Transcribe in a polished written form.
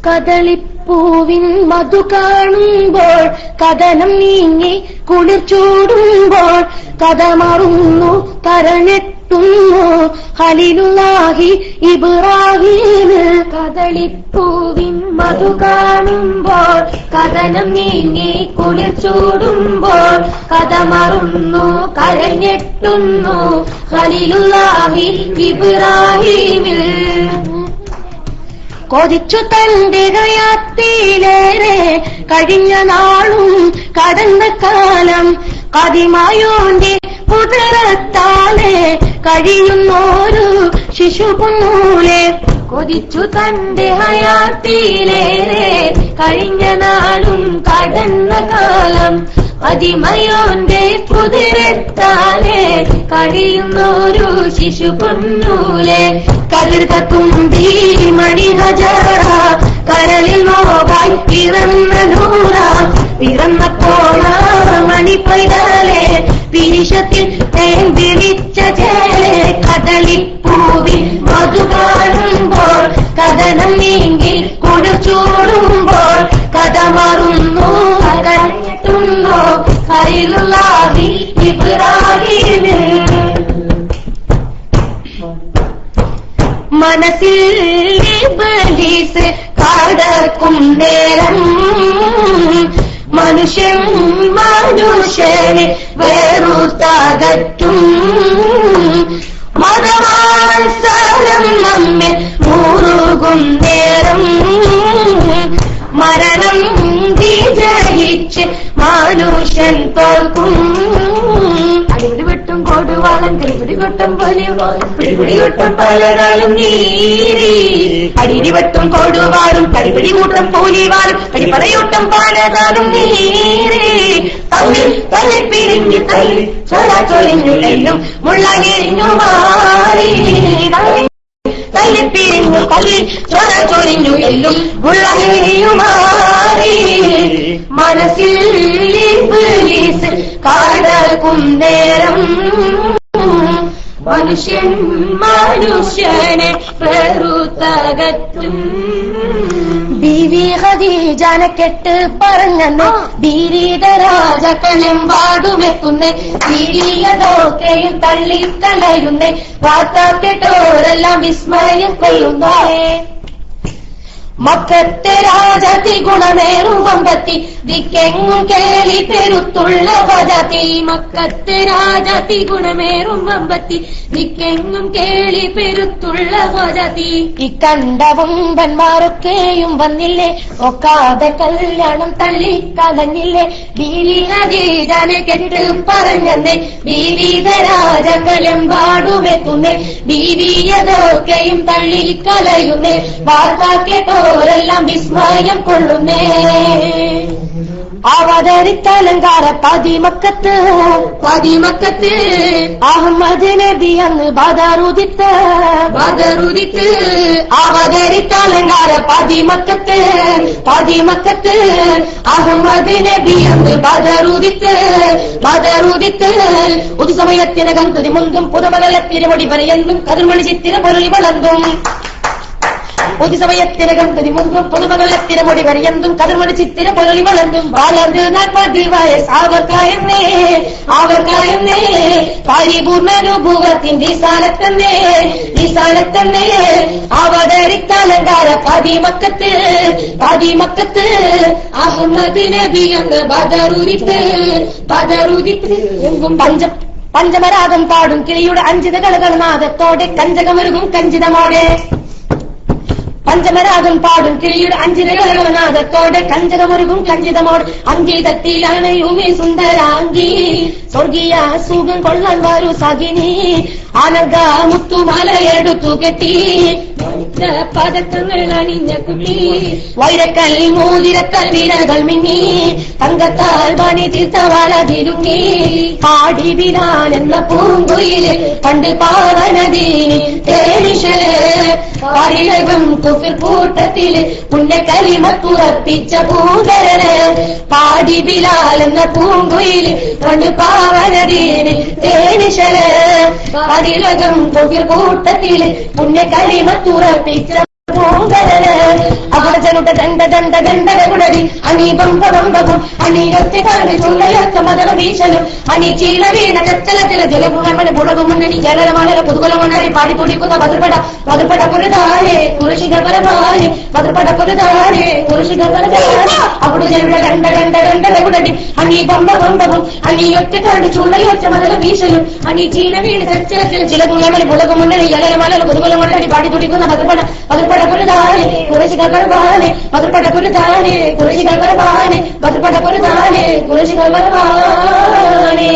കദളിപ്പൂവിൻ മധു കാണുമ്പോൾ കഥനം നീങ്ങി കുളിർച്ചൂടുമ്പോൾ കഥ മറുന്നു കരഞ്ഞെട്ടുന്നു ഖലീലുല്ലാഹി ഇബ്രാഹീം. കദളിപ്പൂവിൻ മധു കാണുമ്പോൾ കഥനം നീങ്ങി കുളിർച്ചൂടുമ്പോൾ കഥ മറുന്നു കരഞ്ഞെട്ടുന്നു ഖലീലുല്ലാഹി ഇബ്രാഹീം. കൊതിച്ചു തന്റെ ഹയാത്തിലേറെ കഴിഞ്ഞ നാളും കടന്ന കാലം കതിമായോന്റെ പുതരത്താലെ കഴിയുന്നോരു ശിശുപുന്നൂലെ. കൊതിച്ചു തന്റെ ഹയാത്തിലേറെ കഴിഞ്ഞ നാളും കടന്ന കാലം അതിമയോന്റെ കുതിരത്താലെ കഴിയുന്നൊരു ശിശു പൊന്നൂലെ. കതിർത്ത തുമ്പി മണിഹജറ കരളിൽ നോവായി പിറന്ന നൂറ. പിറന്നപ്പോഴ മണിപ്പൈതലെ പിരിശത്തിൽ തേൻ വിരിച്ച ചേലെ. കദളിപ്പൂവിൽ മധു കാണുമ്പോൾ കഥനം നീങ്ങി കുളിർച്ചൂടുമ്പോൾ കഥ മറുന്നു കരഞ്ഞെട്ടുന്നു ഖലീലുല്ലാഹി ഇബ്രാഹീം. മനസ്സിൽ ഇബ്ലീസ് കടക്കും നേരം മനുഷ്യനെ വേറുതകറ്റും. മതവാത്സരം നമ്മെ മുറുകും നേരം മരണം വിജയിച്ച് മനുഷ്യൻ തോൽക്കും. അടിപിടി വെട്ടും കൊടുവാളം കിളിപിടി കൊട്ടും പിടിപിടി കൊട്ടും പലരാളും നീരി. അടിപിടി വെട്ടും കൊടുവാളും കരിപിടി കൂട്ടം പോലിവാളും അടിപ്പടയൂട്ടം പലതാളും നീരി. തമ്മിൽ തല്ലി പിരിഞ്ഞു തല്ലി ചൊലിഞ്ഞു എല്ലും മുള്ളകിരിഞ്ഞു മാറി. തല്ലിപ്പിരിഞ്ഞു തല്ലി ചൊലിഞ്ഞു എല്ലും മുള്ളകിരിഞ്ഞു മാറി. മനസ്സിൽ ഇബ്ലീസ് കടക്കും നേരം മനുഷ്യനെ വെറുതകറ്റും. ബീവി ഖദീജനെ കെട്ട് പറഞ്ഞെന്ന് ബീരീതരാജക്കളെമ്പാടുമെത്തുന്നേ. ബീരിയതൊക്കെയും തള്ളിക്കളയുന്നേ. വാർത്ത കേട്ടോരെല്ലാം വിസ്മയം കൊള്ളുന്നേ. മക്കത്തെ രാജതി ഗുണമേറും വമ്പത്തി ദിക്കെങ്ങും കേളി പെരുത്തുള്ള വജതി. മക്കത്തെ രാജതി ഗുണമേറും വമ്പത്തി ദിക്കെങ്ങും കേളി പെരുത്തുള്ള വജതി. ഇക്കണ്ട വമ്പന്മാരൊക്കെയും വന്നില്ലേ ഒക്കാതെ കല്യാണം തള്ളിക്കളഞ്ഞില്ലേ. ബീലിഹദീജനെ കെട്ട് പറഞ്ഞെന്നേ ബീവിതരാജകളെമ്പാടുമെത്തുന്നേ. ബീവിയതൊക്കെയും തള്ളിക്കളയുന്നേ. വാർത്ത കേട്ടോരെല്ലാം വിസ്മയം കൊള്ളുന്നേ. അവതരിത്തലങ്കാര പതിമക്കത്ത് അഹമ്മദ് നബി അന്ന് ബദറുദിത്ത് അവതരിത്തലങ്കാര പതിമക്കത്ത് അഹമ്മദ് നബി അന്ന് ബദറുദിത്ത് ഒരു സമയത്തിനകം തുതിമുന്തും പുതുമകളത്തിരുമൊടി വരെയെന്നും കതിർമണി ചിത്തിര പൊരുളി വളർന്നും. ഒരു സമയത്തിനകം തുതിമുന്തും പുതുമകളത്തിരമൊടി വരെയെന്നും കതിർമണി ചിത്തിര പൊരുളി വളർന്നും. വളർന്ന് 40 വയസ്സ് അവർക്കായെന്നേ പരിപൂർണനുഭവത്തിന്റെ നിസാനത്തന്നെ അവതരിത്തലങ്കാര പതിമക്കത്ത് അഹമ്മദ് നബി അന്ന് ബദറുദിത്ത് എങ്കും പഞ്ചമരാഗം പാടും കിളിയുടെ അഞ്ചിതകൾ നാദത്തോടെ കഞ്ചകമൊരുകും കഞ്ചിതമോടെ. പഞ്ചമരാഗം പാടും കിളിയുടെ അഞ്ചിരകളനാദത്തോടെ കഞ്ചകമൊരുകും കഞ്ചിതമോട്. അങ്കിതത്തിലാണ് യുമി സുന്ദരാംഗി സ്വർഗീയ സുഖം കൊള്ളാൻ വരൂ സഖിനി. അനർഗ മുത്തുമലയെടുത്തു കെട്ടി പതക്കങ്ങൾ അണിഞ്ഞ കുട്ടി. വൈരക്കൽ മോതിരക്കൽ വിരകൾ മിന്നി തങ്കത്താൽ പണി തീർത്ത വളതിരുങ്ങി. പാടി വിരാൻ എന്ന പൂങ്കുയില് പണ്ട് പാവനദീനി തേനിശല് പാരിഴകും കുഫിർ കൂട്ടത്തില് പുണ്യക്കലിമത്തുറപ്പിച്ച പൂങ്കരന് പാടി ബിലാൽ എന്ന പൂങ്കുയില് കൊണ്ട് പാവനദീന് തേനിശല് പാരിഴകും കുഫിർ കൂട്ടത്തില് പുണ്യക്കലിമത്തുറപ്പിച്ച പൂങ്കരന് അപരജനുടെ ദണ്ഡകുടരി അണീബമ്പകും അണീകത്തി കാണി ചുള്ളയൊക്കെ മതല വീശലും അണി ചീല വീണ ചച്ചലത്തിലെ ജലപുണമണി പുളകും മുന്നണി ജലമണല പുതുകുലമണി പാടിപ്പൊടിക്കുന്ന പതിർപ്പട പുരുതാരെ കുറിശികൾ പരമാരി പതിർപ്പട പുരുതാരെ കുറിശികൾ പരമാരി അവിടെ ജനുടെ ദണ്ഡകുടരി അണീബമ്പകും അണീയൊക്കെ കാണി ചുള്ളയൊക്കെ മതല വീശലും അണി ചീല വീണ ചച്ചലത്തിലെ ജലപുണമണി പുളകും മുന്നണി ജലമണല പുതുകുലമണി പാടിപ്പൊടിക്കുന്ന പതിർപ്പട പുരുതാരെ കുറിശികൾ പരമാരി പതിർപ്പട പുരുതാരെ കുറിശികൾ പരമാരി പതിർപ്പട പുരുതാരെ കുറിശികൾ പരമാരി